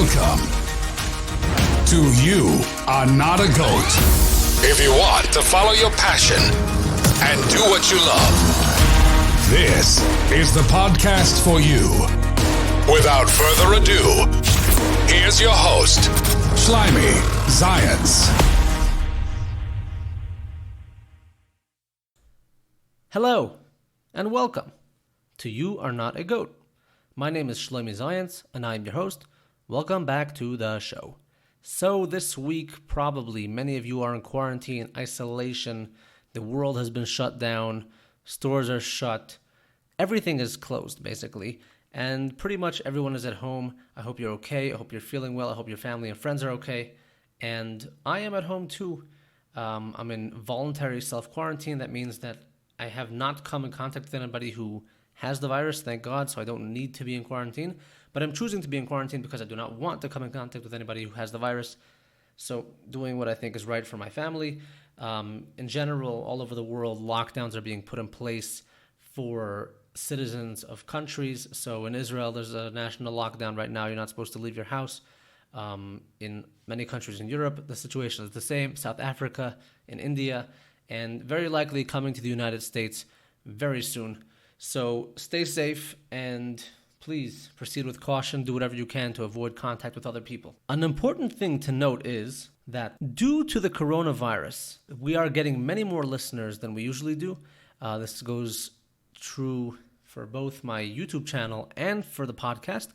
Welcome to You Are Not a Goat. If you want to follow your passion and do what you love, this is the podcast for you. Without further ado, here's your host, Shlomi Zayats. Hello, and welcome to You Are Not a Goat. My name is Shlomi Zayats, and I'm your host. Welcome back to the show. So this week, probably many of you are in quarantine, isolation. The world has been shut down. Stores are shut. Everything is closed, basically. And pretty much everyone is at home. I hope you're okay. I hope you're feeling well. I hope your family and friends are okay. And I am at home too. I'm in voluntary self-quarantine. That means that I have not come in contact with anybody who has the virus, thank God, so I don't need to be in quarantine. But I'm choosing to be in quarantine because I do not want to come in contact with anybody who has the virus. So doing what I think is right for my family. In general, all over the world, lockdowns are being put in place for citizens of countries. So in Israel, there's a national lockdown right now. You're not supposed to leave your house. In many countries in Europe, the situation is the same. South Africa, in India, and very likely coming to the United States very soon. So stay safe and please proceed with caution. Do whatever you can to avoid contact with other people. An important thing to note is that due to the coronavirus, we are getting many more listeners than we usually do. This goes true for both my YouTube channel and for the podcast.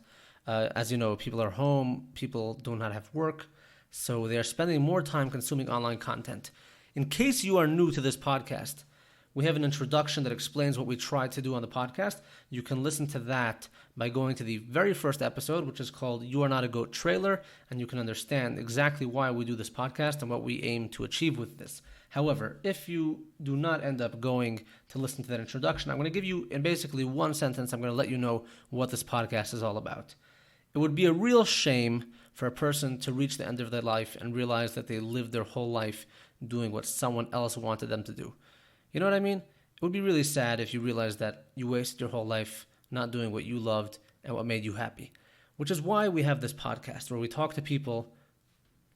As you know, people are home, people do not have work, so they are spending more time consuming online content. In case you are new to this podcast, we have an introduction that explains what we try to do on the podcast. You can listen to that by going to the very first episode, which is called You Are Not a Goat Trailer, and you can understand exactly why we do this podcast and what we aim to achieve with this. However, if you do not end up going to listen to that introduction, I'm going to give you, in basically one sentence, I'm going to let you know what this podcast is all about. It would be a real shame for a person to reach the end of their life and realize that they lived their whole life doing what someone else wanted them to do. You know what I mean? It would be really sad if you realized that you wasted your whole life not doing what you loved and what made you happy. Which is why we have this podcast where we talk to people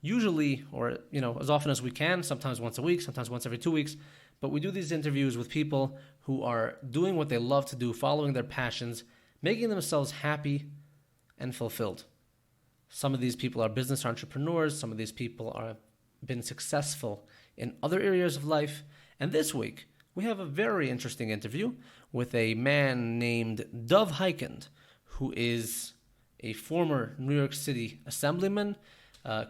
usually, or as often as we can, sometimes once a week, sometimes once every 2 weeks. But we do these interviews with people who are doing what they love to do, following their passions, making themselves happy and fulfilled. Some of these people are business entrepreneurs. Some of these people are been successful in other areas of life. And this week, we have a very interesting interview with a man named Dov Hikind, who is a former New York City assemblyman,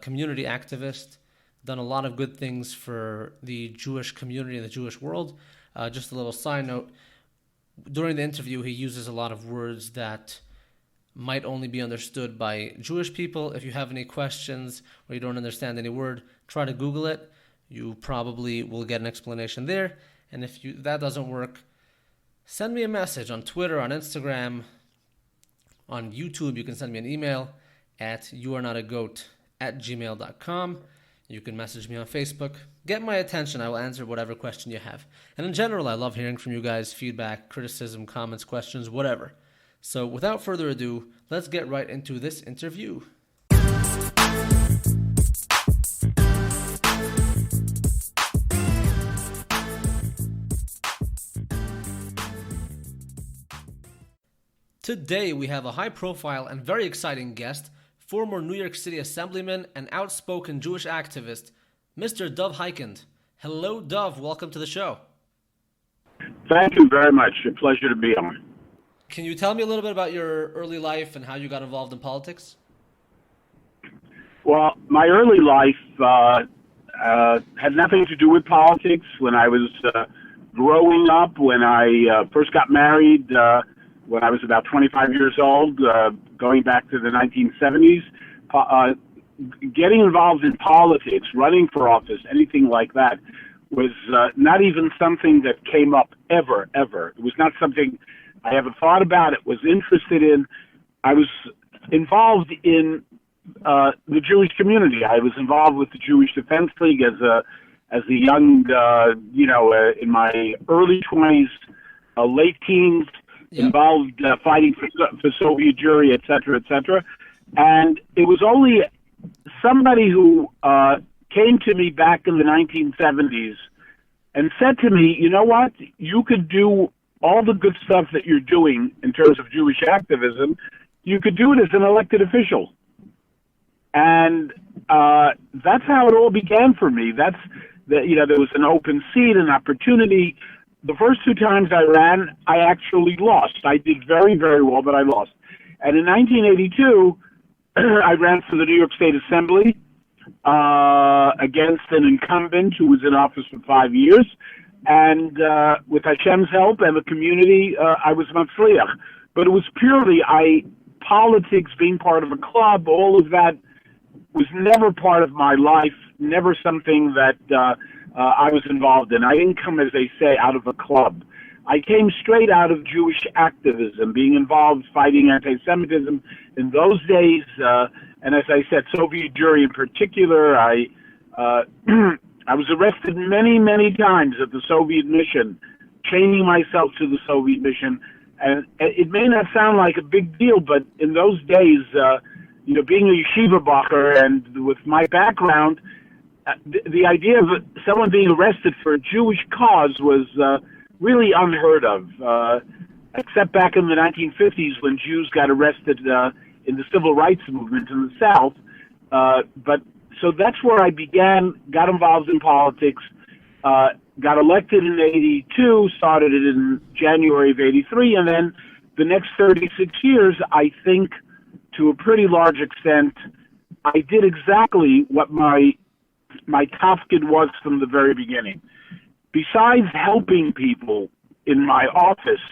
community activist, done a lot of good things for the Jewish community and the Jewish world. Just a little side note, during the interview, he uses a lot of words that might only be understood by Jewish people. If you have any questions or you don't understand any word, try to Google it. You probably will get an explanation there. And if that doesn't work, send me a message on Twitter, on Instagram, on YouTube. You can send me an email at youarenotagoat@gmail.com. You can message me on Facebook. Get my attention. I will answer whatever question you have. And in general, I love hearing from you guys, feedback, criticism, comments, questions, whatever. So without further ado, let's get right into this interview. Today we have a high-profile and very exciting guest, former New York City assemblyman and outspoken Jewish activist, Mr. Dov Hikind. Hello, Dov. Welcome to the show. Thank you very much. A pleasure to be on. Can you tell me a little bit about your early life and how you got involved in politics? Well, my early life had nothing to do with politics. When I was growing up, when I first got married, when I was about 25 years old, going back to the 1970s, getting involved in politics, running for office, anything like that, was not even something that came up ever. It was not something I ever thought about, it was interested in. I was involved in the Jewish community. I was involved with the Jewish Defense League as a young, in my early 20s, late teens, involved fighting for Soviet Jewry, et cetera, And it was only somebody who came to me back in the 1970s and said to me, you know what, you could do all the good stuff that you're doing in terms of Jewish activism, you could do it as an elected official. And that's how it all began for me. There was an open seat, an opportunity. The first two times I ran, I actually lost. I did very, very well, but I lost. And in 1982, I ran for the New York State Assembly against an incumbent who was in office for 5 years. And with Hashem's help and the community, I was matzliach. But it was purely politics, being part of a club, all of that was never part of my life, never something that I was involved in. I didn't come, as they say, out of a club. I came straight out of Jewish activism, being involved fighting anti-Semitism in those days. And as I said, Soviet Jewry in particular, I was arrested many, many times at the Soviet mission, chaining myself to the Soviet mission. And it may not sound like a big deal, but in those days, being a yeshiva bacher and with my background, the idea of someone being arrested for a Jewish cause was really unheard of, except back in the 1950s when Jews got arrested in the civil rights movement in the South. So that's where I began, got involved in politics, got elected in 82, started it in January of 83, and then the next 36 years, I think, to a pretty large extent, I did exactly what my tafkid was from the very beginning. Besides helping people in my office,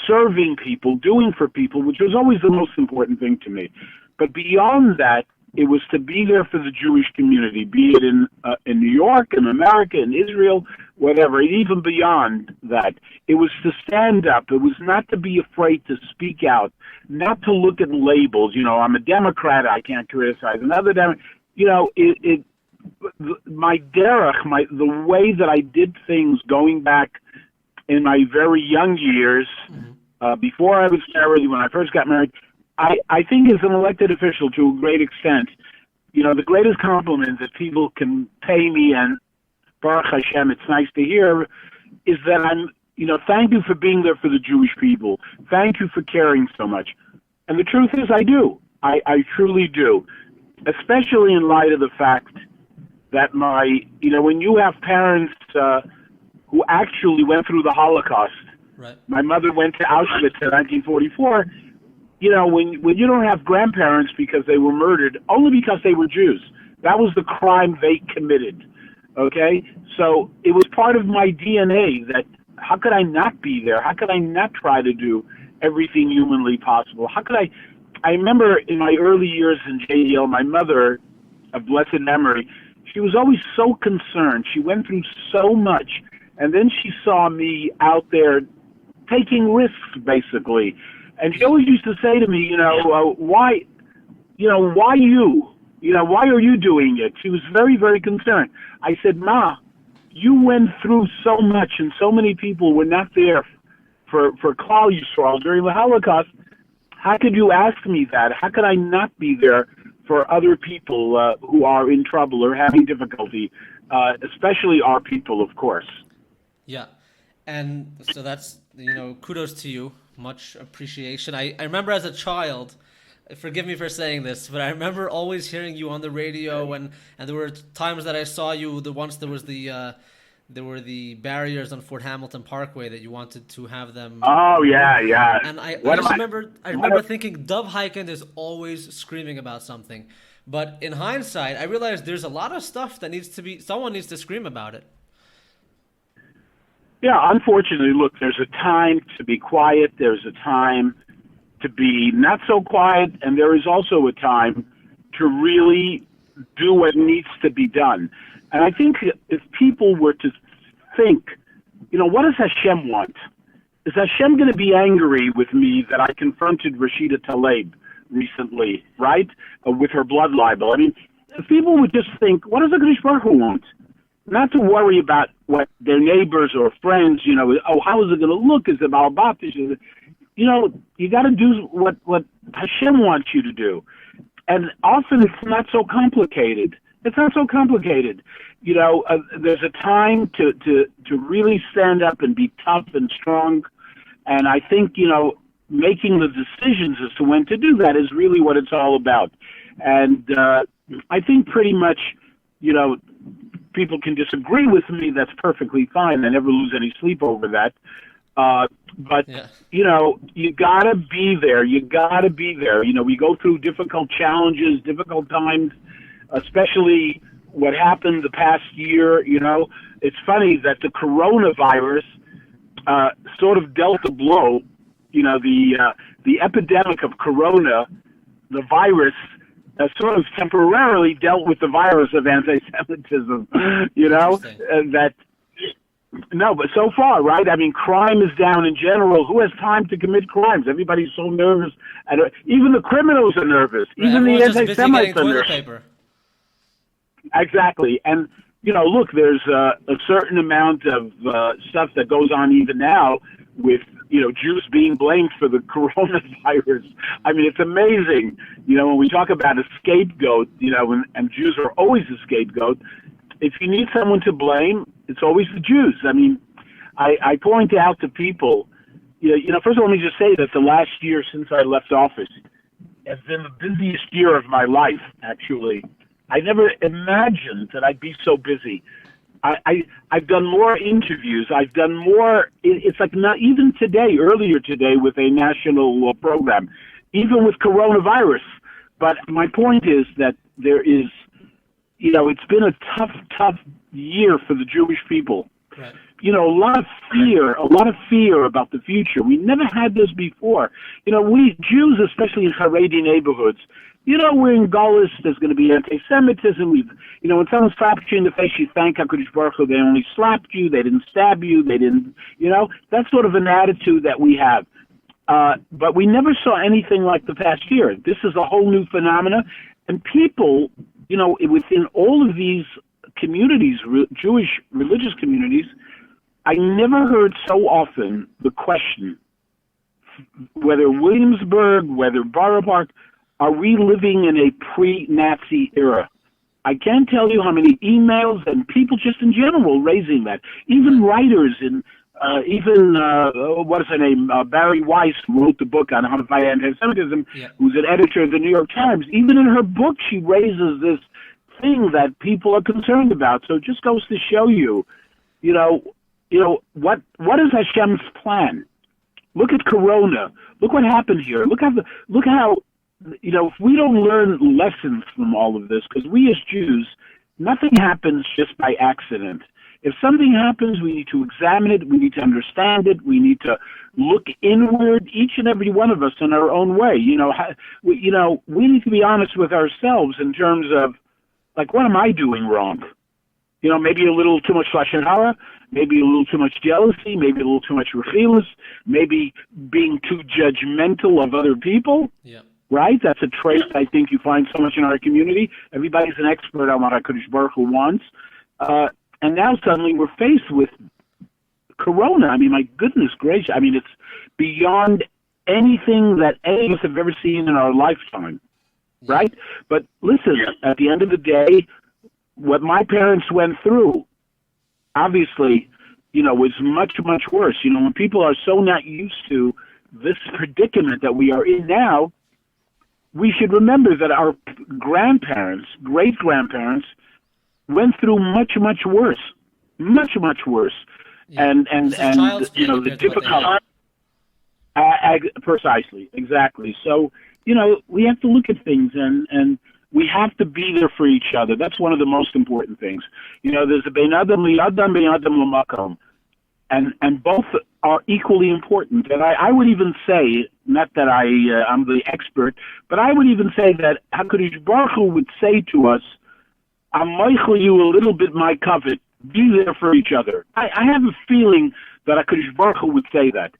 serving people, doing for people, which was always the most important thing to me. But beyond that, it was to be there for the Jewish community, be it in New York, in America, in Israel, whatever, and even beyond that. It was to stand up. It was not to be afraid to speak out, not to look at labels. I'm a Democrat, I can't criticize another Democrat. My derech, the way that I did things going back in my very young years, before I was married, when I first got married, I think as an elected official to a great extent, the greatest compliment that people can pay me, and Baruch Hashem, it's nice to hear, is that I'm, thank you for being there for the Jewish people. Thank you for caring so much. And the truth is I do. I truly do. Especially in light of the fact that when you have parents who actually went through the Holocaust, right. My mother went to Auschwitz in 1944, when you don't have grandparents because they were murdered, only because they were Jews, that was the crime they committed, okay? So it was part of my DNA that how could I not be there? How could I not try to do everything humanly possible? How could I remember in my early years in JDL, my mother, of blessed memory, she was always so concerned. She went through so much, and then she saw me out there taking risks, basically. And she always used to say to me, why you? Why are you doing it? She was very, very concerned. I said, Ma, you went through so much, and so many people were not there for Klal Yisrael during the Holocaust. How could you ask me that? How could I not be there for other people who are in trouble or having difficulty, especially our people, of course? Yeah. And so that's, kudos to you. Much appreciation. I remember as a child, forgive me for saying this, but I remember always hearing you on the radio, and there were times that I saw you. Once there were the barriers on Fort Hamilton Parkway that you wanted to have them. Oh yeah. And I remember thinking Dov Hikind is always screaming about something, but in hindsight, I realized there's a lot of stuff that someone needs to scream about it. Yeah, unfortunately, look, there's a time to be quiet, there's a time to be not so quiet, and there is also a time to really do what needs to be done. And I think if people were to think, what does Hashem want? Is Hashem going to be angry with me that I confronted Rashida Tlaib recently, right, with her blood libel? I mean, if people would just think, what does the Kadosh Baruch Hu want? Not to worry about what their neighbors or friends, how is it going to look? Is it malbatish? you got to do what Hashem wants you to do. And often it's not so complicated. It's not so complicated. There's a time to really stand up and be tough and strong. And I think, making the decisions as to when to do that is really what it's all about. And I think pretty much, people can disagree with me. That's perfectly fine. I never lose any sleep over that. But, Yeah. You got to be there. You got to be there. We go through difficult challenges, difficult times, especially what happened the past year. It's funny that the coronavirus sort of dealt a blow. The epidemic of corona, the virus, sort of temporarily dealt with the virus of anti-Semitism. No, but so far, right? I mean, crime is down in general. Who has time to commit crimes? Everybody's so nervous. And even the criminals are nervous. Right, even the everyone's just busy anti-Semites getting are toilet nervous. paper. Exactly. And, look, there's a certain amount of stuff that goes on even now with, Jews being blamed for the coronavirus. I mean, it's amazing. When we talk about a scapegoat, and Jews are always a scapegoat, if you need someone to blame, it's always the Jews. I mean, I point out to people, first of all, let me just say that the last year since I left office has been the busiest year of my life, actually. I never imagined that I'd be so busy. I've done more interviews. I've done more. It's like not even today, earlier today with a national program, even with coronavirus. But my point is that there is, it's been a tough year for the Jewish people. Right. A lot of fear about the future. We never had this before. We Jews, especially in Haredi neighborhoods, we're in Golis, there's going to be anti-Semitism. When someone slaps you in the face, you thank HaKadosh Baruch Hu, they only slapped you, they didn't stab you, they didn't, that's sort of an attitude that we have. But we never saw anything like the past year. This is a whole new phenomena. And people, within all of these communities, Jewish religious communities, I never heard so often the question, whether Williamsburg, whether Borough Park, are we living in a pre-Nazi era? I can't tell you how many emails and people just in general raising that. Even writers and what is her name? Barry Weiss, who wrote the book on how to fight anti-Semitism, who's an editor of the New York Times. Even in her book, she raises this thing that people are concerned about. So it just goes to show you, what is Hashem's plan? Look at Corona. Look what happened here. Look how if we don't learn lessons from all of this, because we as Jews, nothing happens just by accident. If something happens, we need to examine it, we need to understand it, we need to look inward, each and every one of us in our own way. We need to be honest with ourselves in terms of, like, what am I doing wrong? Maybe a little too much lashon hara, maybe a little too much jealousy, maybe a little too much rechilas, maybe being too judgmental of other people. Yeah. Right? That's a trait I think you find so much in our community. Everybody's an expert on what HaKadosh Baruch Hu wants. And now suddenly we're faced with Corona. I mean, my goodness gracious. I mean, it's beyond anything that any of us have ever seen in our lifetime. Right? But listen, at the end of the day, what my parents went through, obviously, was much, much worse. When people are so not used to this predicament that we are in now, we should remember that our grandparents, great-grandparents, went through much, much worse. Much, much worse. Yeah. And the difficult... Precisely, exactly. So, we have to look at things and we have to be there for each other. That's one of the most important things. There's a bein adam li'adam, bein adam l'makom. And both are equally important. And I would even say, not that I'm the expert, but I would even say that HaKadosh Baruch Hu would say to us, I'm moichel you a little bit my covet. Be there for each other. I have a feeling that HaKadosh Baruch Hu would say that.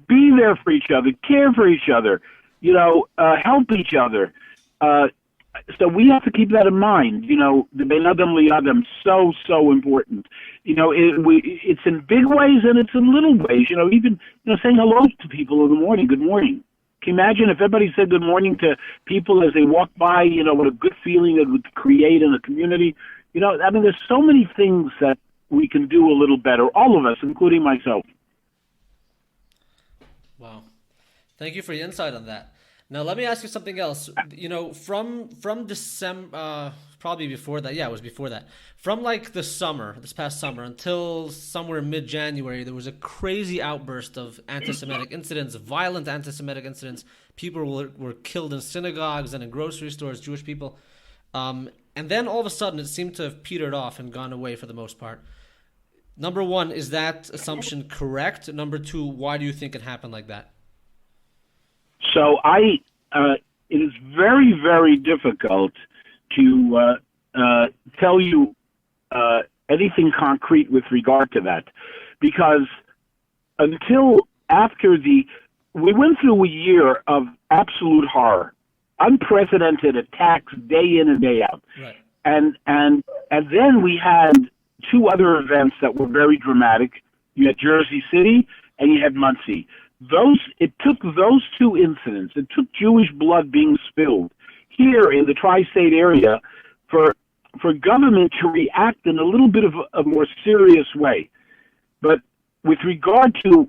Be there for each other. Care for each other. Help each other. So we have to keep that in mind. The Ben Adam Liadam, so important. It's in big ways and it's in little ways. Even saying hello to people in the morning. Good morning. Can you imagine if everybody said good morning to people as they walk by? What a good feeling it would create in a community. There's so many things that we can do a little better. All of us, including myself. Wow. Thank you for your insight on that. Now, let me ask you something else. From December, probably before that. Yeah, it was before that. From like this past summer, until somewhere mid-January, there was a crazy outburst of anti-Semitic incidents, violent anti-Semitic incidents. People were killed in synagogues and in grocery stores, Jewish people. And then all of a sudden, it seemed to have petered off and gone away for the most part. Number one, is that assumption correct? Number two, why do you think it happened like that? So it is very, very difficult to tell you anything concrete with regard to that, because until after we went through a year of absolute horror, unprecedented attacks day in and day out, right. and then we had two other events that were very dramatic. You had Jersey City and you had Muncie. It took those two incidents, it took Jewish blood being spilled here in the tri-state area for government to react in a little bit of a more serious way. But with regard to,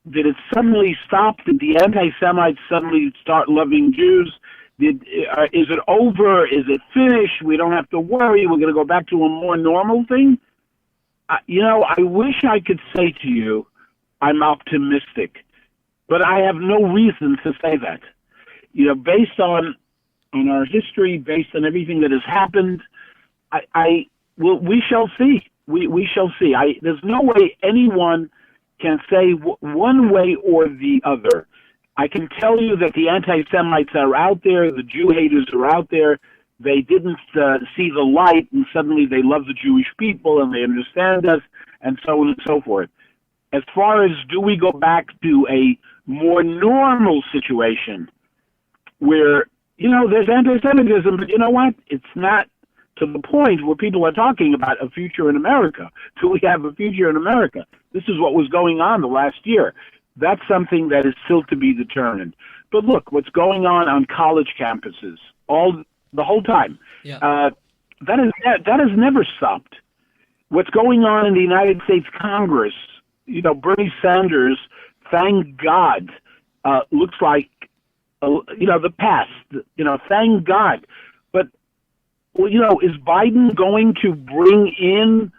did it suddenly stop? Did the anti-Semites suddenly start loving Jews? Is it over? Is it finished? We don't have to worry. We're going to go back to a more normal thing? I wish I could say to you, I'm optimistic. But I have no reason to say that. Based on our history, based on everything that has happened, we shall see. We shall see. There's no way anyone can say one way or the other. I can tell you that the anti-Semites are out there, the Jew haters are out there. They didn't see the light, and suddenly they love the Jewish people, and they understand us, and so on and so forth. As far as do we go back to a more normal situation where, there's anti-Semitism, but you know what? It's not to the point where people are talking about a future in America. Do we have a future in America? This is what was going on the last year. That's something that is still to be determined. But look, what's going on college campuses the whole time, yeah. That has never stopped. What's going on in the United States Congress, Bernie Sanders, thank God, looks like, the past, thank God. But, is Biden going to bring in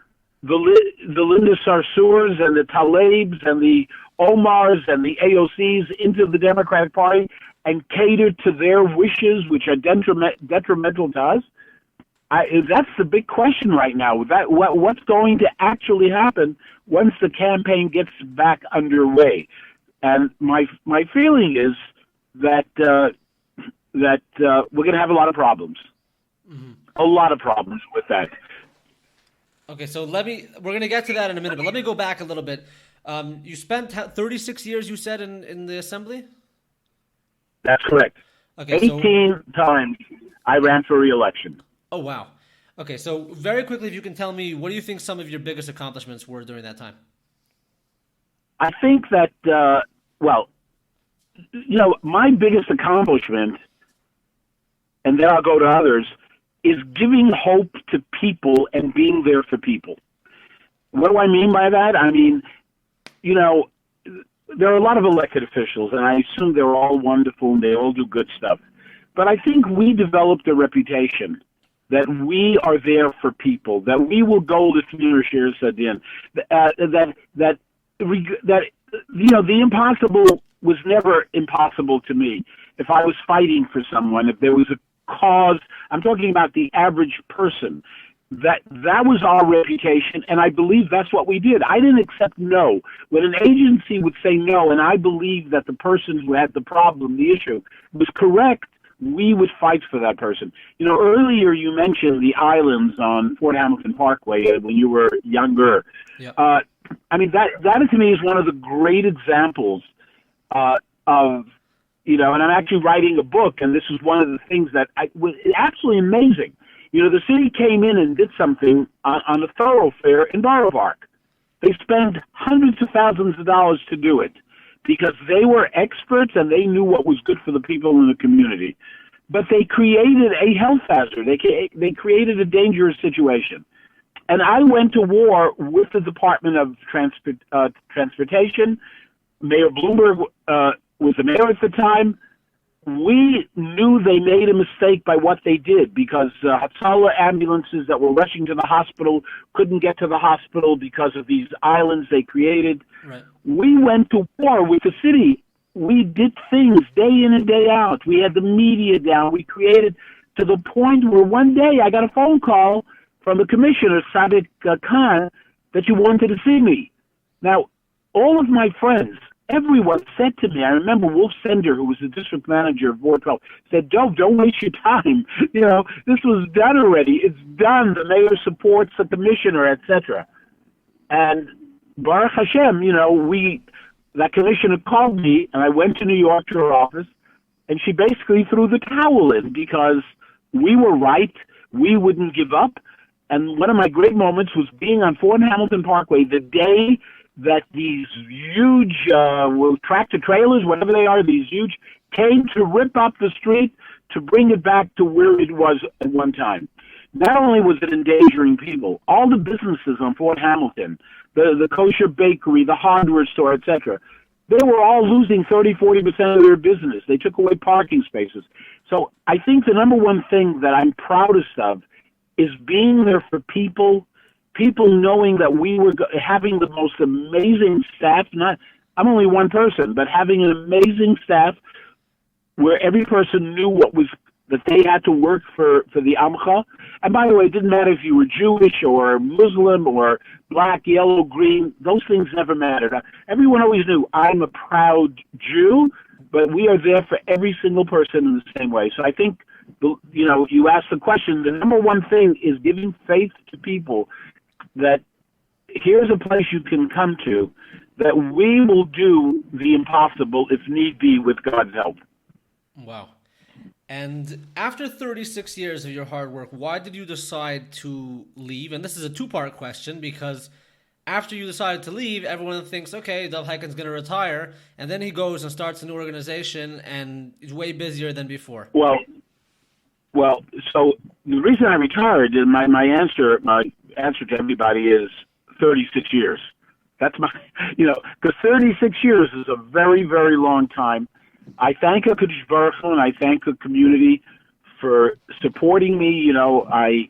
the Linda Sarsours and the Talebs and the Omars and the AOCs into the Democratic Party and cater to their wishes, which are detrimental to us? That's the big question right now. What's going to actually happen once the campaign gets back underway? And my feeling is that we're going to have a lot of problems. Mm-hmm. A lot of problems with that. Okay, so we're going to get to that in a minute, but let me go back a little bit. You spent 36 years, you said, in the assembly? That's correct. Okay, 18 times I ran for re-election. Oh, wow. Okay, so very quickly, if you can tell me, what do you think some of your biggest accomplishments were during that time? I think that, my biggest accomplishment, and then I'll go to others, is giving hope to people and being there for people. What do I mean by that? I mean, there are a lot of elected officials, and I assume they're all wonderful and they all do good stuff. But I think we developed a reputation that we are there for people, that we will go to Shir Sadin, that the impossible was never impossible to me. If I was fighting for someone, if there was a cause, I'm talking about the average person, that was our reputation, and I believe that's what we did. I didn't accept no. When an agency would say no, and I believed that the person who had the problem, the issue, was correct, we would fight for that person. Earlier you mentioned the islands on Fort Hamilton Parkway when you were younger. Yep. That to me is one of the great examples of and I'm actually writing a book, and this is one of the things that was absolutely amazing. The city came in and did something on a thoroughfare in Borough Park. They spent hundreds of thousands of dollars to do it because they were experts and they knew what was good for the people in the community. But they created a health hazard. They created a dangerous situation. And I went to war with the Department of Transportation. Mayor Bloomberg was the mayor at the time. We knew they made a mistake by what they did because Hatzalah ambulances that were rushing to the hospital couldn't get to the hospital because of these islands they created. Right. We went to war with the city. We did things day in and day out. We had the media down. We created to the point where one day I got a phone call from the commissioner, Sadiq Khan, that you wanted to see me. Now, all of my friends, everyone said to me, I remember Wolf Sender, who was the district manager of Ward 12, said, Dov, don't waste your time. This was done already. It's done. The mayor supports the commissioner, etc. And Baruch Hashem, that commissioner called me, and I went to New York to her office, and she basically threw the towel in because we were right. We wouldn't give up. And one of my great moments was being on Fort Hamilton Parkway the day that these huge tractor trailers, whatever they are, these huge, came to rip up the street to bring it back to where it was at one time. Not only was it endangering people, all the businesses on Fort Hamilton, the kosher bakery, the hardware store, etc., they were all losing 30-40% of their business. They took away parking spaces. So I think the number one thing that I'm proudest of is being there for people knowing that we were having the most amazing staff. I'm only one person, but having an amazing staff where every person knew that they had to work for the Amcha. And by the way, it didn't matter if you were Jewish or Muslim or black, yellow, green. Those things never mattered. Everyone always knew I'm a proud Jew, but we are there for every single person in the same way. So I think, you asked the question, the number one thing is giving faith to people that here's a place you can come to, that we will do the impossible if need be with God's help. Wow. And after 36 years of your hard work, why did you decide to leave? And this is a two-part question because after you decided to leave, everyone thinks, okay, Dov Hikind's going to retire, and then he goes and starts a new organization and is way busier than before. Well, so the reason I retired, and my answer to everybody is 36 years. That's because 36 years is a very, very long time. I thank HaKadosh Baruch Hu and I thank the community for supporting me. I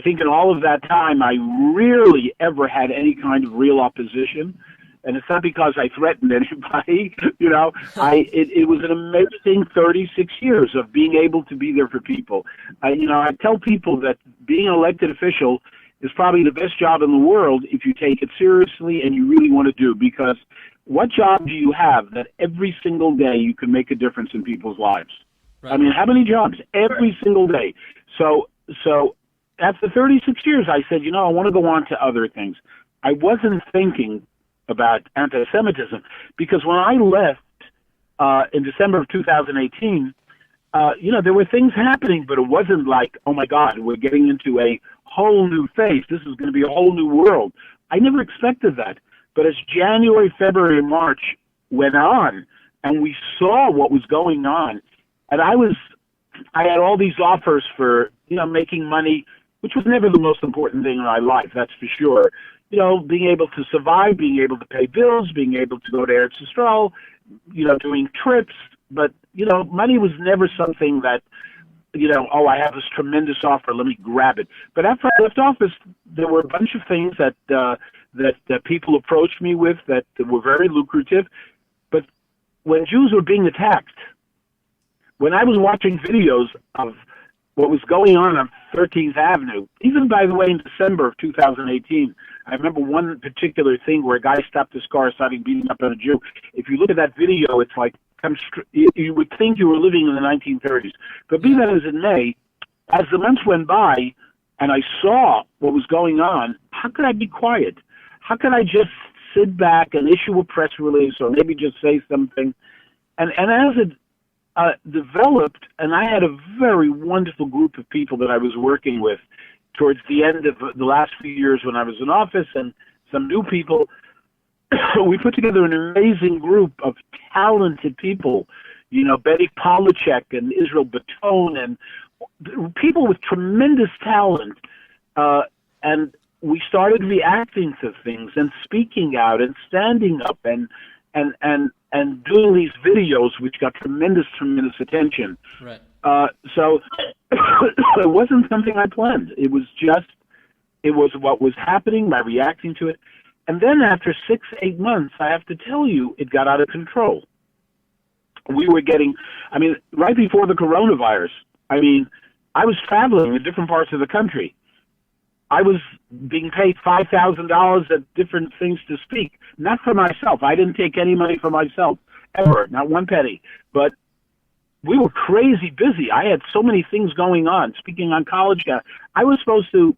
think in all of that time, I rarely ever had any kind of real opposition. And it's not because I threatened anybody, it was an amazing 36 years of being able to be there for people. I tell people that being an elected official is probably the best job in the world if you take it seriously and you really want to do, because what job do you have that every single day you can make a difference in people's lives? Right. I mean, how many jobs? Every single day. So after 36 years, I said, I want to go on to other things. I wasn't thinking about anti-Semitism because when I left in December of 2018, there were things happening, but it wasn't like, oh my God, we're getting into a whole new phase. This is going to be a whole new world. I never expected that. But as January, February, and March went on, and we saw what was going on, and I had all these offers for, making money, which was never the most important thing in my life, that's for sure. Being able to survive, being able to pay bills, being able to go to Eretz Yisrael, doing trips. But, money was never something that, I have this tremendous offer, let me grab it. But after I left office, there were a bunch of things that people approached me with that were very lucrative. But when Jews were being attacked, when I was watching videos of what was going on 13th Avenue, even, by the way, in December of 2018, I remember one particular thing where a guy stopped his car, starting beating up on a Jew. If you look at that video, it's like, you would think you were living in the 1930s. But be that as it may, as the months went by and I saw what was going on, how could I be quiet? How could I just sit back and issue a press release or maybe just say something? And developed, and I had a very wonderful group of people that I was working with towards the end of the last few years when I was in office, and some new people. We put together an amazing group of talented people, Betty Polachek and Israel Baton, and people with tremendous talent. And we started reacting to things and speaking out and standing up and doing these videos, which got tremendous attention. Right. So it wasn't something I planned. It was what was happening by reacting to it. And then after 6-8 months, I have to tell you, it got out of control. We were getting, right before the coronavirus, I was traveling in different parts of the country. I was being paid $5,000 at different things to speak, not for myself. I didn't take any money for myself, ever, not one penny. But we were crazy busy. I had so many things going on, speaking on college. I was supposed to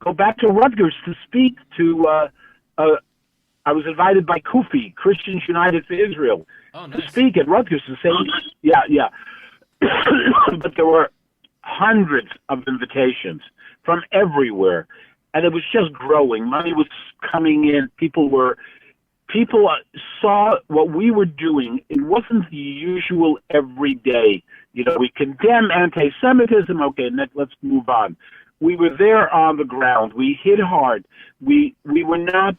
go back to Rutgers to speak to, I was invited by Kufi, Christians United for Israel, to speak at Rutgers to say, yeah. But there were hundreds of invitations from everywhere, and it was just growing. Money was coming in. People saw what we were doing. It wasn't the usual everyday. We condemn anti-Semitism. Okay, let's move on. We were there on the ground. We hit hard. We were not.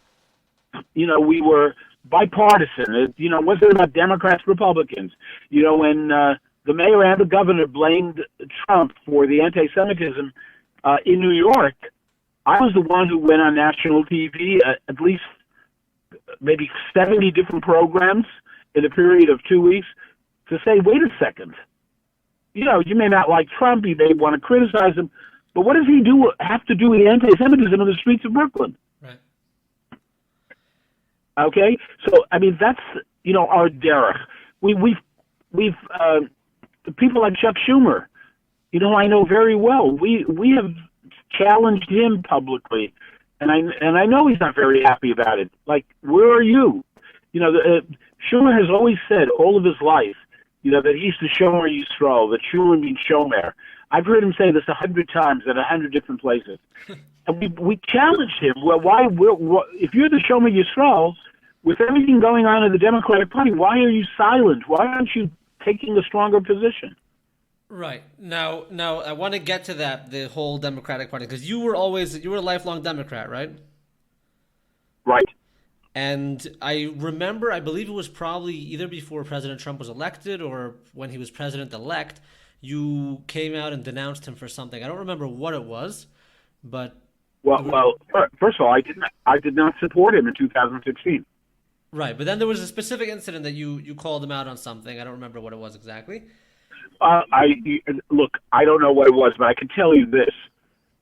We were bipartisan. It wasn't about Democrats, Republicans. When the mayor and the governor blamed Trump for the anti-Semitism in New York, I was the one who went on national TV, at least maybe 70 different programs in a period of 2 weeks, to say, wait a second. You may not like Trump, you may want to criticize him, but what does he have to do with anti-Semitism in the streets of Brooklyn? Right. Okay, so that's our derech. We've people like Chuck Schumer, I know very well. We have challenged him publicly, and I know he's not very happy about it. Like, where are you? Schumer has always said all of his life, that he's the Shomer Yisrael, that Schumer means Shomer. I've heard him say this 100 times at 100 different places. And we challenged him. Well, if you're the Shomer Yisrael, with everything going on in the Democratic Party, why are you silent? Why aren't you taking a stronger position? Right. Now, I want to get to the whole Democratic Party, because you were a lifelong Democrat, right? Right. And I remember, I believe it was probably either before President Trump was elected or when he was president-elect, you came out and denounced him for something. I don't remember what it was, but... Well, first of all, I did not support him in 2016. Right, but then there was a specific incident that you called him out on something. I don't remember what it was exactly. Look, I don't know what it was, but I can tell you this,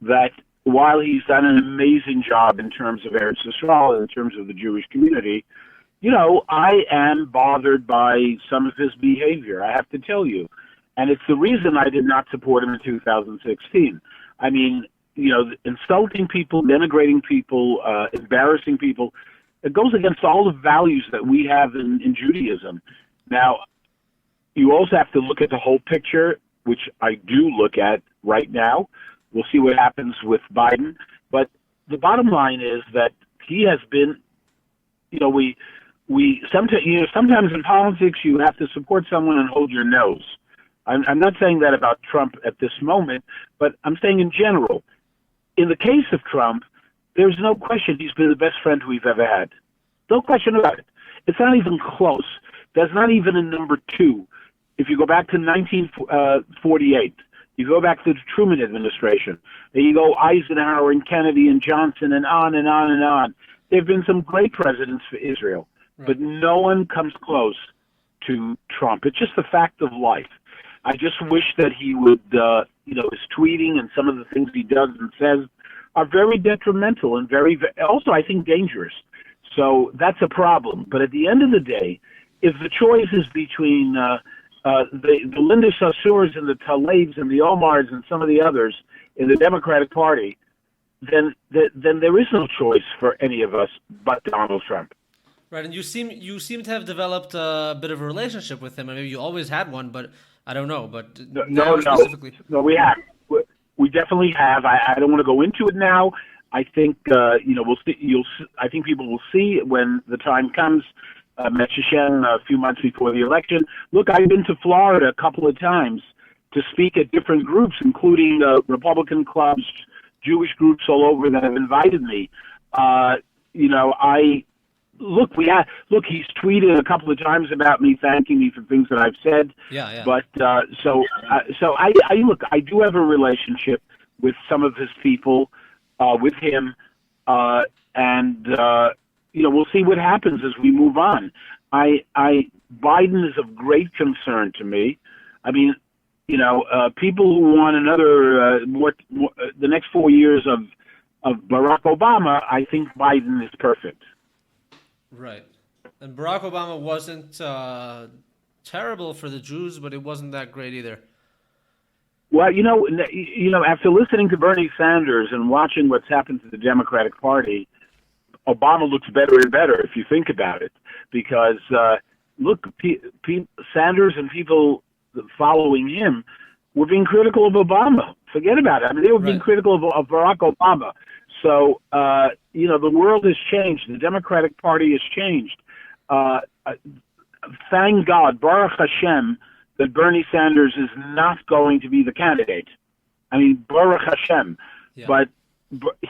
that while he's done an amazing job in terms of Eretz Yisrael, in terms of the Jewish community, I am bothered by some of his behavior, I have to tell you. And it's the reason I did not support him in 2016. Insulting people, denigrating people, embarrassing people, it goes against all the values that we have in Judaism. Now, you also have to look at the whole picture, which I do look at right now. We'll see what happens with Biden. But the bottom line is that he has been, sometimes in politics you have to support someone and hold your nose. I'm not saying that about Trump at this moment, but I'm saying in general. In the case of Trump, there's no question he's been the best friend we've ever had. No question about it. It's not even close. There's not even a number two. If you go back to 1948, you go back to the Truman administration, then you go Eisenhower and Kennedy and Johnson and on and on and on. There have been some great presidents for Israel, but no one comes close to Trump. It's just the fact of life. I just wish that he would, his tweeting and some of the things he does and says are very detrimental and very, also I think dangerous. So that's a problem. But at the end of the day, if the choice is between the Linda Sassurs and the Talebs and the Omars and some of the others in the Democratic Party, then there is no choice for any of us but Donald Trump. Right, and you seem to have developed a bit of a relationship with him. I mean, you always had one, but I don't know, but No, specifically. no, we have. We definitely have. I don't want to go into it now. I think we'll see. I think people will see when the time comes. Jana Shem a few months before the election. Look, I've been to Florida a couple of times to speak at different groups, including Republican clubs, Jewish groups all over that have invited me. He's tweeted a couple of times about me, thanking me for things that I've said. Yeah. But I do have a relationship with some of his people, with him, and we'll see what happens as we move on. Biden is of great concern to me. I mean, people who want another the next 4 years of Barack Obama, I think Biden is perfect. Right. And Barack Obama wasn't terrible for the Jews, but it wasn't that great either. Well, after listening to Bernie Sanders and watching what's happened to the Democratic Party, Obama looks better and better if you think about it. Because, Sanders and people following him were being critical of Obama. Forget about it. I mean, they were being critical of Barack Obama. So, the world has changed. The Democratic Party has changed. Thank God, Baruch Hashem, that Bernie Sanders is not going to be the candidate. I mean, Baruch Hashem. Yeah. But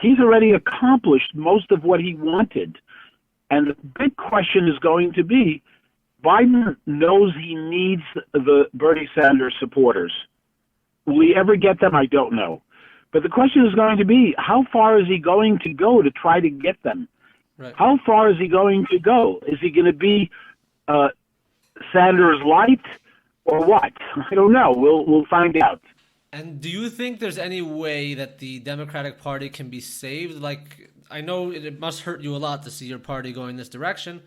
he's already accomplished most of what he wanted. And the big question is going to be, Biden knows he needs the Bernie Sanders supporters. Will he ever get them? I don't know. But the question is going to be, how far is he going to go to try to get them? Right. How far is he going to go? Is he going to be Sanders light or what? I don't know. We'll find out. And do you think there's any way that the Democratic Party can be saved? Like, I know it must hurt you a lot to see your party going this direction.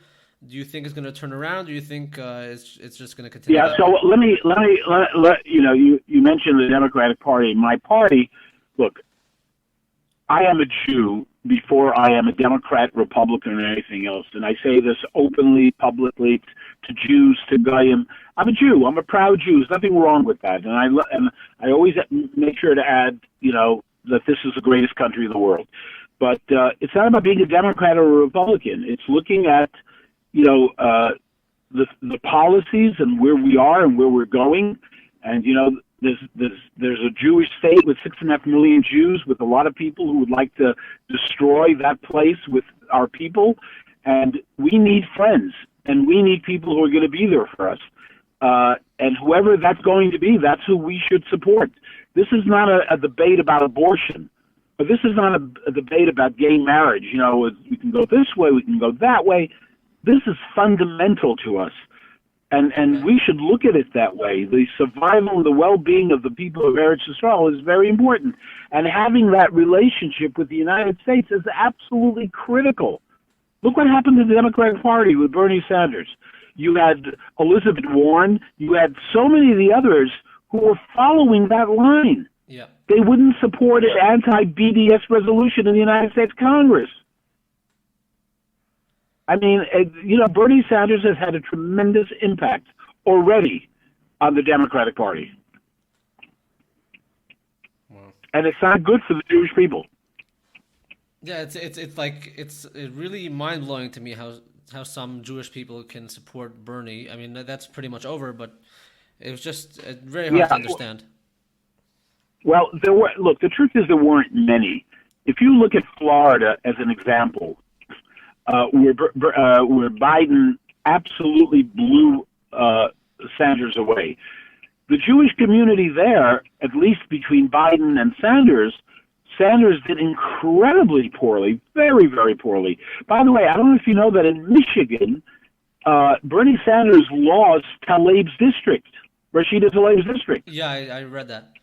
Do you think it's going to turn around? Do you think it's just going to continue? Yeah. So let me you mentioned the Democratic Party. My party. Look, I am a Jew before I am a Democrat, Republican, or anything else. And I say this openly, publicly, to Jews, to Goyim. I'm a Jew. I'm a proud Jew. There's nothing wrong with that. And I always make sure to add, that this is the greatest country in the world. But it's not about being a Democrat or a Republican. It's looking at, the policies and where we are and where we're going. And, there's a Jewish state with 6.5 million Jews, with a lot of people who would like to destroy that place with our people. And we need friends, and we need people who are going to be there for us. And whoever that's going to be, that's who we should support. This is not a debate about abortion. But this is not a debate about gay marriage. We can go this way, we can go that way. This is fundamental to us. And we should look at it that way. The survival and the well-being of the people of Eretz Yisrael is very important. And having that relationship with the United States is absolutely critical. Look what happened to the Democratic Party with Bernie Sanders. You had Elizabeth Warren. You had so many of the others who were following that line. Yeah. They wouldn't support an anti-BDS resolution in the United States Congress. I mean, Bernie Sanders has had a tremendous impact already on the Democratic Party. Wow. And it's not good for the Jewish people. Yeah, it's really mind-blowing to me how some Jewish people can support Bernie. I mean, that's pretty much over, but it was just very hard to understand. Well, the truth is there weren't many. If you look at Florida as an example, where Biden absolutely blew Sanders away. The Jewish community there, at least between Biden and Sanders did incredibly poorly, very, very poorly. By the way, I don't know if you know that in Michigan, Bernie Sanders lost Tlaib's district, Rashida Tlaib's district. Yeah, I read that.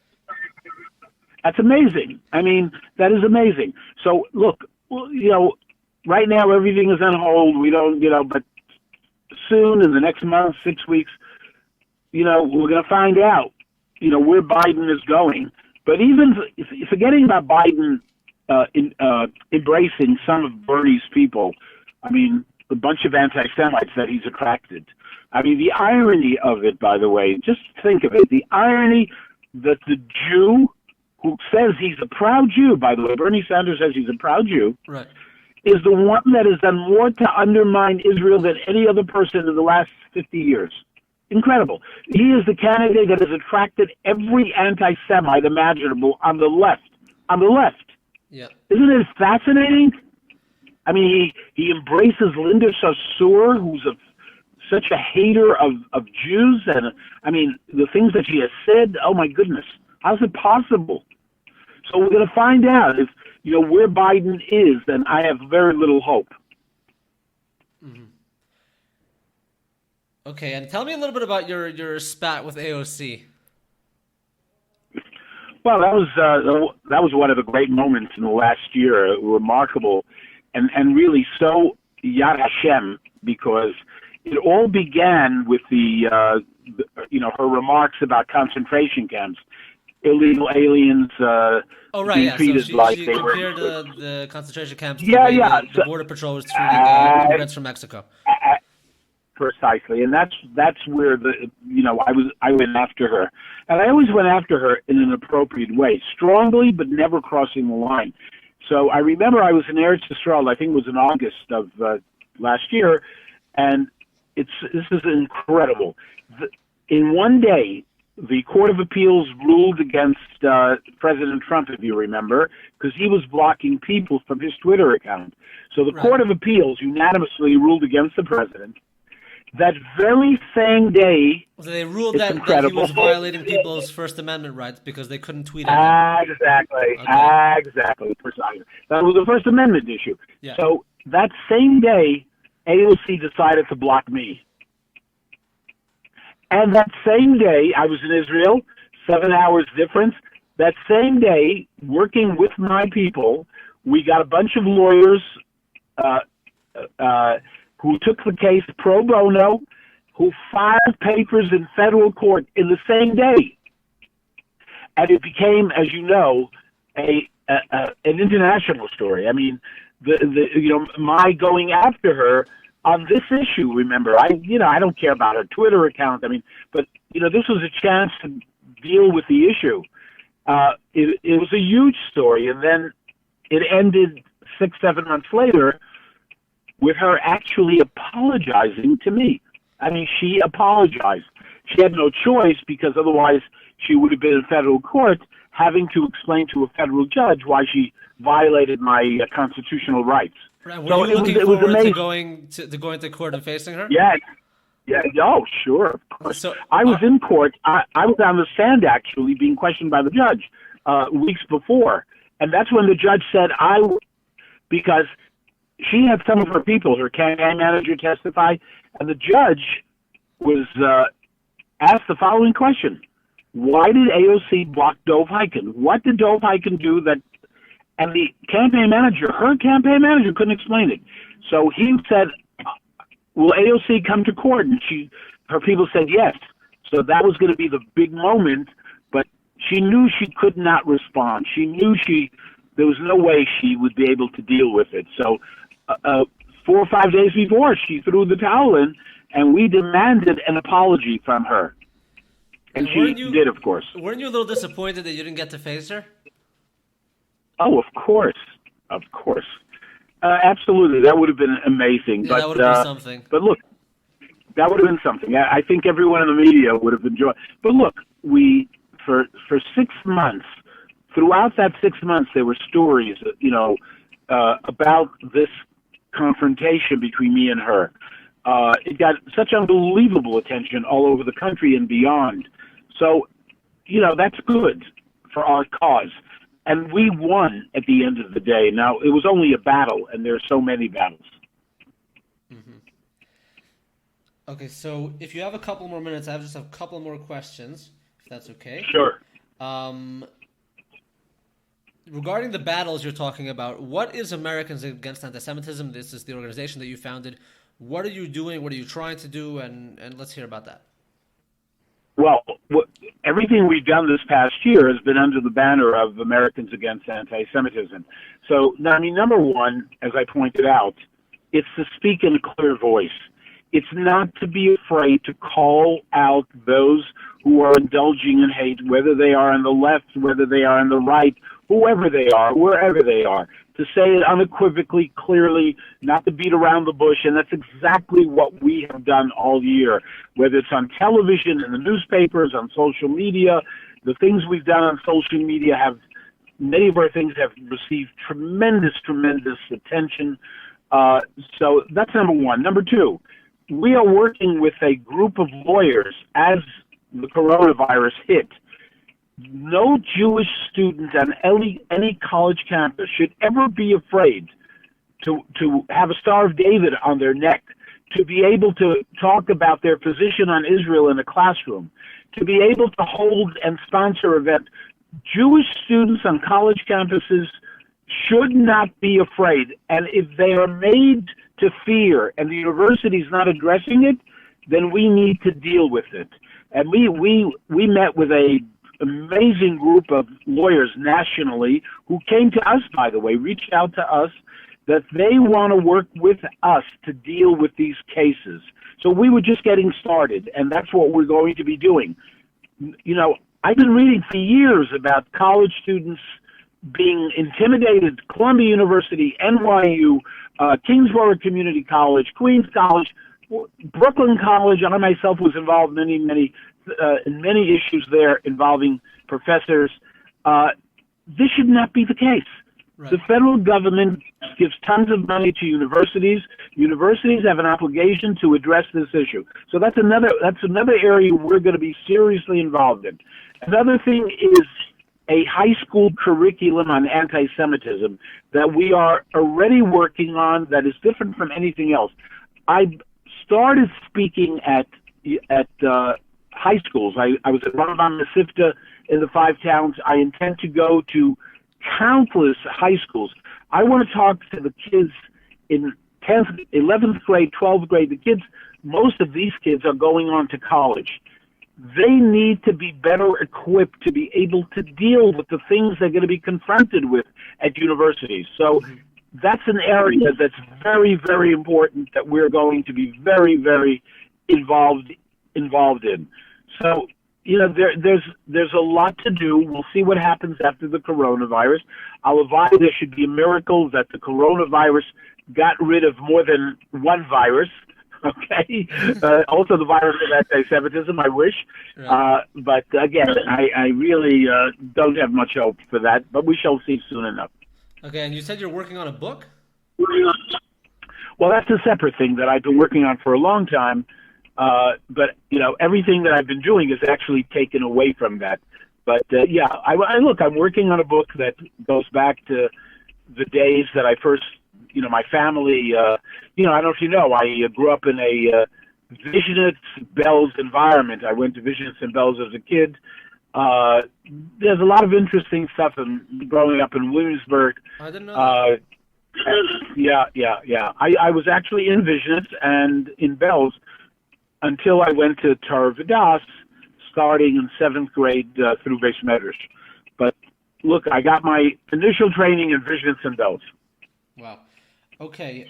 That's amazing. I mean, that is amazing. So, look, right now, everything is on hold. We don't, but soon, in the next month, 6 weeks, we're going to find out, where Biden is going. But even forgetting about Biden embracing some of Bernie's people, I mean, a bunch of anti-Semites that he's attracted. I mean, the irony of it, by the way, just think of it. The irony that the Jew who says he's a proud Jew, by the way, Bernie Sanders says he's a proud Jew, Right. is the one that has done more to undermine Israel than any other person in the last 50 years. Incredible. He is the candidate that has attracted every anti-Semite imaginable on the left. On the left. Yeah. Isn't it fascinating? I mean, he embraces Linda Sarsour, who's such a hater of Jews. And, I mean, the things that she has said, oh, my goodness. How's it possible? So we're going to find out if, where Biden is, then I have very little hope. Mm-hmm. Okay, and tell me a little bit about your spat with AOC. Well, that was one of the great moments in the last year, remarkable, and really so Jana Shem, because it all began with her remarks about concentration camps, illegal aliens. Being treated she like they compared were the concentration camps to the Border Patrol was treating immigrants from Mexico. Precisely, and that's where I went after her, and I always went after her in an appropriate way, strongly but never crossing the line. So I remember I was in Eretz Yisrael, I think it was in August of last year, and this is incredible. In one day, the Court of Appeals ruled against President Trump, if you remember, because he was blocking people from his Twitter account. So the Court of Appeals unanimously ruled against the president. That very same day, so they ruled that he was violating people's First Amendment rights because they couldn't tweet at him. Exactly, precisely. That was the First Amendment issue. Yeah. So that same day, AOC decided to block me. And that same day, I was in Israel, 7 hours difference. That same day, working with my people, we got a bunch of lawyers who took the case pro bono, who filed papers in federal court in the same day. And it became, as you know, an international story. I mean, my going after her on this issue, remember, I don't care about her Twitter account. I mean, but, this was a chance to deal with the issue. It was a huge story. And then it ended 6-7 months later with her actually apologizing to me. I mean, she apologized. She had no choice because otherwise she would have been in federal court having to explain to a federal judge why she violated my constitutional rights. Right. Were you looking forward to going to court and facing her? Yeah. Oh, sure, of course. So, I was in court. I was on the stand, actually, being questioned by the judge weeks before. And that's when the judge said, because she had some of her people, her campaign manager, testify, and the judge was asked the following question. Why did AOC block Dov Hikind? What did Dov Hikind do that... And the campaign manager, her campaign manager, couldn't explain it. So he said, will AOC come to court? And her people said yes. So that was going to be the big moment, but she knew she could not respond. She knew there was no way she would be able to deal with it. So 4 or 5 days before, she threw the towel in, and we demanded an apology from her. And she did, of course. Weren't you a little disappointed that you didn't get to face her? Oh, of course. Absolutely. That would have been amazing. Yeah, that would have been something. But look, that would have been something. I think everyone in the media would have enjoyed. But look, for 6 months, throughout that 6 months, there were stories, about this confrontation between me and her. It got such unbelievable attention all over the country and beyond. So, that's good for our cause. And we won at the end of the day. Now, it was only a battle, and there are so many battles. Mm-hmm. Okay, so if you have a couple more minutes, I have just a couple more questions, if that's okay. Sure. Regarding the battles you're talking about, what is Americans Against Anti-Semitism? This is the organization that you founded. What are you doing? What are you trying to do? And let's hear about that. Well, everything we've done this past year has been under the banner of Americans Against Anti-Semitism. So, I mean, number one, as I pointed out, It's to speak in a clear voice. It's not to be afraid to call out those who are indulging in hate, whether they are on the left, whether they are on the right, whoever they are, wherever they are, to say it unequivocally, clearly, not to beat around the bush. And that's exactly what we have done all year, whether it's on television, in the newspapers, on social media. The things we've done on social media many of our things have received tremendous attention. So that's number one. Number two, we are working with a group of lawyers as the coronavirus hit. No Jewish student on any college campus should ever be afraid to have a Star of David on their neck, to be able to talk about their position on Israel in a classroom, to be able to hold and sponsor events. Jewish students on college campuses should not be afraid. And if they are made to fear and the university is not addressing it, then we need to deal with it. And we met with a amazing group of lawyers nationally who came to us, by the way, reached out to us, that they want to work with us to deal with these cases. So we were just getting started, and that's what we're going to be doing. You know, I've been reading for years about college students being intimidated. Columbia University, NYU, Kingsborough Community College, Queens College, Brooklyn College. I myself was involved in many issues there involving professors. This should not be the case. Right. The federal government gives tons of money to universities. Universities have an obligation to address this issue. So that's another area we're going to be seriously involved in. Another thing is a high school curriculum on anti-Semitism that we are already working on that is different from anything else. I started speaking at high schools. I was at Rambam Mesivta in the 5 towns. I intend to go to countless high schools. I want to talk to the kids in 10th, 11th grade, 12th grade. The kids, most of these kids are going on to college. They need to be better equipped to be able to deal with the things they're going to be confronted with at universities. So that's an area that's very, very important that we're going to be very, very involved in. So, you know, there's a lot to do. We'll see what happens after the coronavirus. Alavai, there should be a miracle that the coronavirus got rid of more than one virus. Okay. Also the virus of anti-Semitism, I wish. Right. But again, I really don't have much hope for that, but we shall see soon enough. Okay, and you said you're working on a book? Well, that's a separate thing that I've been working on for a long time. But, you know, everything that I've been doing is actually taken away from that. But, yeah, I'm working on a book that goes back to the days that I first, you know, my family, you know, I don't know if you know, I grew up in a Visionitz Bells environment. I went to Visionitz and Bells as a kid. There's a lot of interesting stuff in growing up in Williamsburg. I didn't know that. Yeah. I was actually in Visionitz and in Bells until I went to Torah V'das, starting in 7th grade through Beis Medrash. But look, I got my initial training in Visionitz and Bells. Wow. Okay.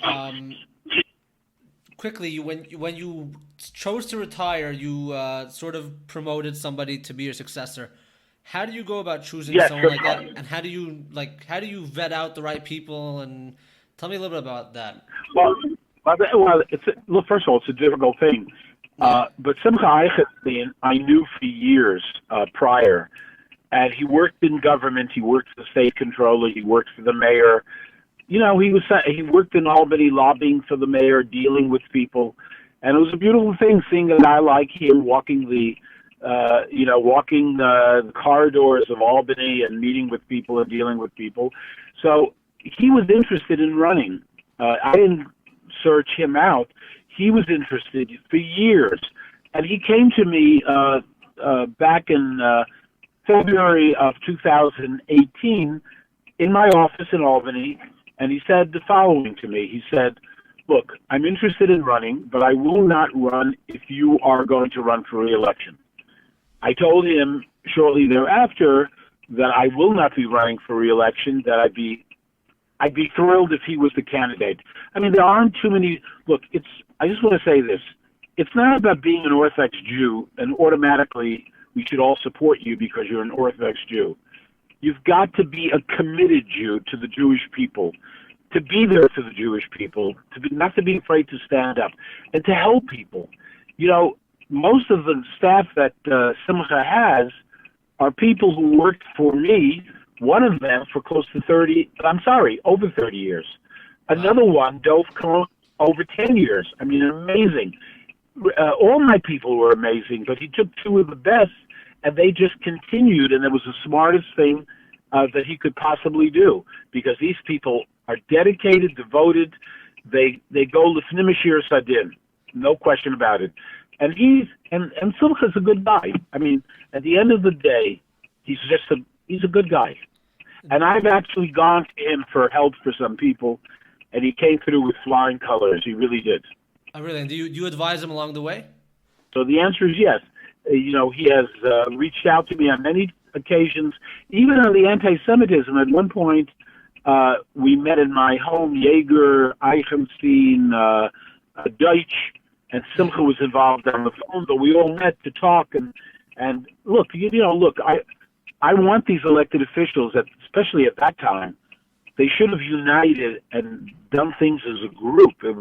Quickly, when you chose to retire, you sort of promoted somebody to be your successor. How do you go about choosing someone like that? And how do you vet out the right people? And tell me a little bit about that. Well, first of all, it's a difficult thing. But Simcha Eichenstein, I knew for years prior, and he worked in government. He worked for the state controller. He worked for the mayor. You know, he worked in Albany lobbying for the mayor, dealing with people, and it was a beautiful thing seeing a guy like him walking the corridors of Albany and meeting with people and dealing with people. So he was interested in running. I didn't search him out. He was interested for years, and he came to me back in February of 2018 in my office in Albany. And he said the following to me. He said, look, I'm interested in running, but I will not run if you are going to run for re-election. I told him shortly thereafter that I will not be running for re-election, that I'd be I'd be thrilled if he was the candidate. I mean, there aren't too many. Look, I just want to say this. It's not about being an Orthodox Jew and automatically we should all support you because you're an Orthodox Jew. You've got to be a committed Jew to the Jewish people, to be there for the Jewish people, not to be afraid to stand up, and to help people. You know, most of the staff that Simcha has are people who worked for me, one of them for over 30 years. Another one, Dov Hikind, over 10 years. I mean, amazing. All my people were amazing, but he took two of the best, and they just continued, and it was the smartest thing that he could possibly do, because these people are dedicated, devoted. They go l'fnim mishir sadin, no question about it. And Simcha's a good guy. I mean, at the end of the day, he's a good guy. And I've actually gone to him for help for some people, and he came through with flying colors. He really did. Oh, really? And do you advise him along the way? So the answer is yes. You know, he has reached out to me on many occasions, even on the anti-Semitism. At one point, we met in my home, Yeager, Eichenstein, Deutsch, and Simcha was involved on the phone, but we all met to talk. And look, I want these elected officials, especially at that time, they should have united and done things as a group. It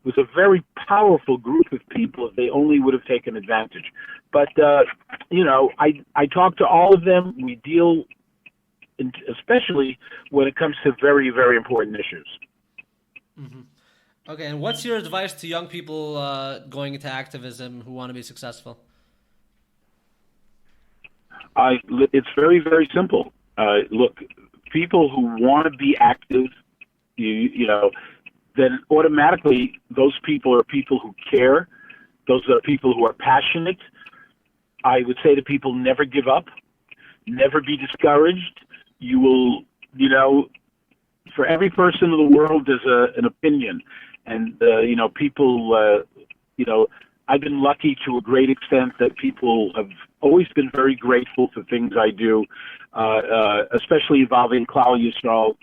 was a very powerful group of people if they only would have taken advantage. But, I talk to all of them. We deal, especially when it comes to very, very important issues. Mm-hmm. Okay, and what's your advice to young people going into activism who want to be successful? It's very, very simple. Look, people who want to be active, then automatically those people are people who care. Those are people who are passionate. I would say to people, never give up, never be discouraged. You will, for every person in the world, there's an opinion. And, people, I've been lucky to a great extent that people have always been very grateful for things I do, especially involving Klal Yisrael.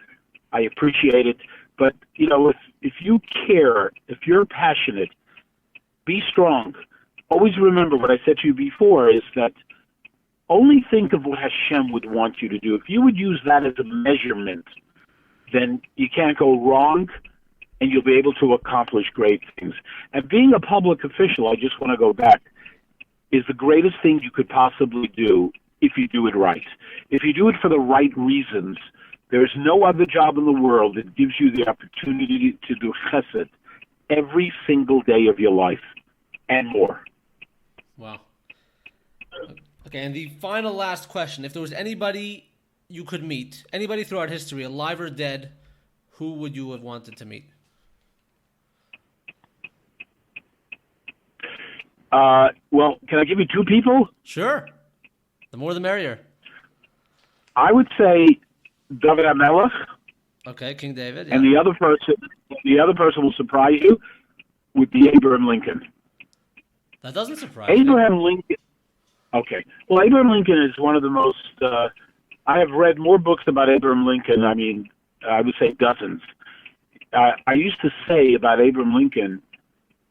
I appreciate it. But, if you care, if you're passionate, be strong. Always remember what I said to you before is that only think of what Hashem would want you to do. If you would use that as a measurement, then you can't go wrong and you'll be able to accomplish great things. And being a public official, I just want to go back, is the greatest thing you could possibly do if you do it right. If you do it for the right reasons, there's no other job in the world that gives you the opportunity to do chesed every single day of your life and more. Wow. Okay, and the final last question. If there was anybody you could meet, anybody throughout history, alive or dead, who would you have wanted to meet? Well, can I give you two people? Sure. The more the merrier. I would say David HaMelech. Okay, King David. Yeah. And the other person will surprise you, would be Abraham Lincoln. That doesn't surprise Abraham me. Lincoln. Okay. Well, Abraham Lincoln is one of the most. I have read more books about Abraham Lincoln. I mean, I would say dozens. I used to say about Abraham Lincoln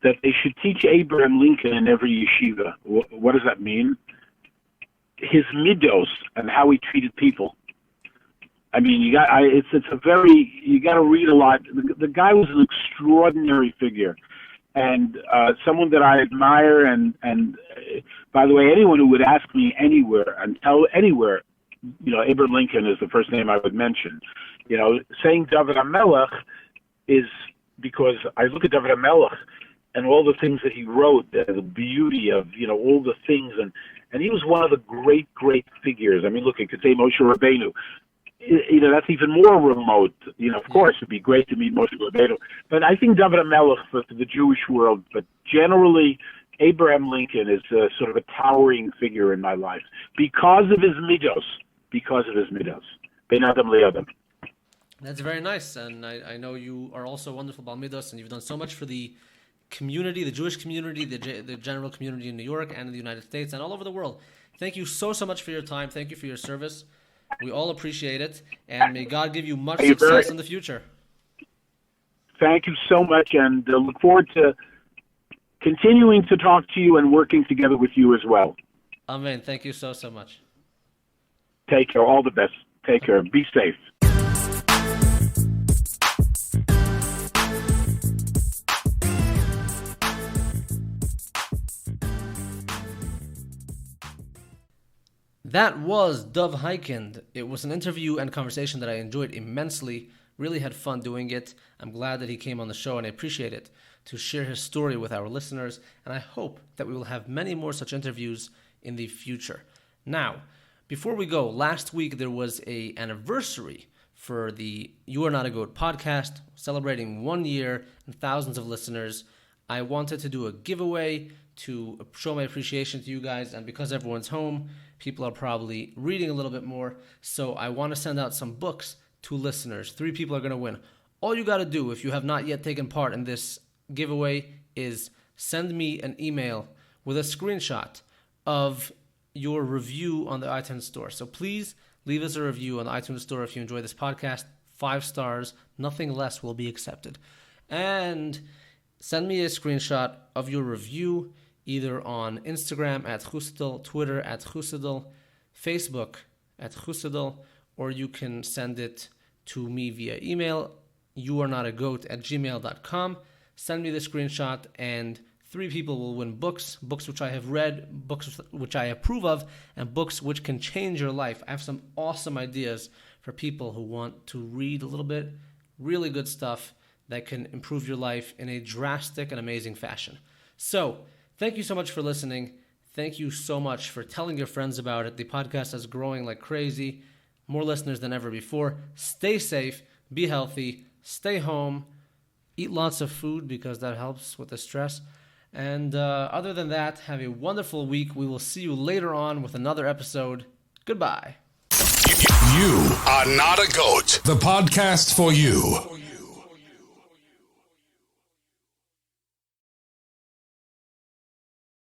that they should teach Abraham Lincoln in every yeshiva. What does that mean? His midos and how he treated people. I mean, you got to read a lot. The guy was an extraordinary figure, and someone that I admire. And by the way, anyone who would ask me anywhere, Abraham Lincoln is the first name I would mention. Saying David HaMelech is because I look at David HaMelech and all the things that he wrote, the beauty of all the things, and he was one of the great figures. I mean, look, you could say Moshe Rabbeinu. That's even more remote. Of course, it'd be great to meet Moshe Rabbeinu. But I think David HaMelech for the Jewish world, but generally, Abraham Lincoln is sort of a towering figure in my life because of his midos. Ben Adam Le'adam. That's very nice, and I know you are also wonderful Balmidos, and you've done so much for the community, the Jewish community, the general community in New York and in the United States and all over the world. Thank you so much for your time. Thank you for your service. We all appreciate it, and may God give you much Thank you success in the future. Thank you so much, and look forward to continuing to talk to you and working together with you as well. Amen. Thank you so much. Take care. All the best. Take care. Be safe. That was Dov Hikind. It was an interview and conversation that I enjoyed immensely. Really had fun doing it. I'm glad that he came on the show, and I appreciate it to share his story with our listeners. And I hope that we will have many more such interviews in the future. Now, before we go, last week there was an anniversary for the You Are Not a Goat podcast, celebrating 1 year and thousands of listeners. I wanted to do a giveaway to show my appreciation to you guys, and because everyone's home, people are probably reading a little bit more, so I want to send out some books to listeners. 3 people are going to win. All you got to do, if you have not yet taken part in this giveaway, is send me an email with a screenshot of your review on the iTunes Store. So please leave us a review on the iTunes Store if you enjoy this podcast. 5 stars, nothing less will be accepted. And send me a screenshot of your review either on Instagram at Chusidel, Twitter at Chusidel, Facebook at Chusidel, or you can send it to me via email, youarenotagoat@gmail.com. Send me the screenshot, and 3 people will win books which I have read, books which I approve of, and books which can change your life. I have some awesome ideas for people who want to read a little bit, really good stuff that can improve your life in a drastic and amazing fashion. So, thank you so much for listening. Thank you so much for telling your friends about it. The podcast is growing like crazy. More listeners than ever before. Stay safe, be healthy, stay home, eat lots of food because that helps with the stress. And other than that, have a wonderful week. We will see you later on with another episode. Goodbye. You are not a goat. The podcast for you.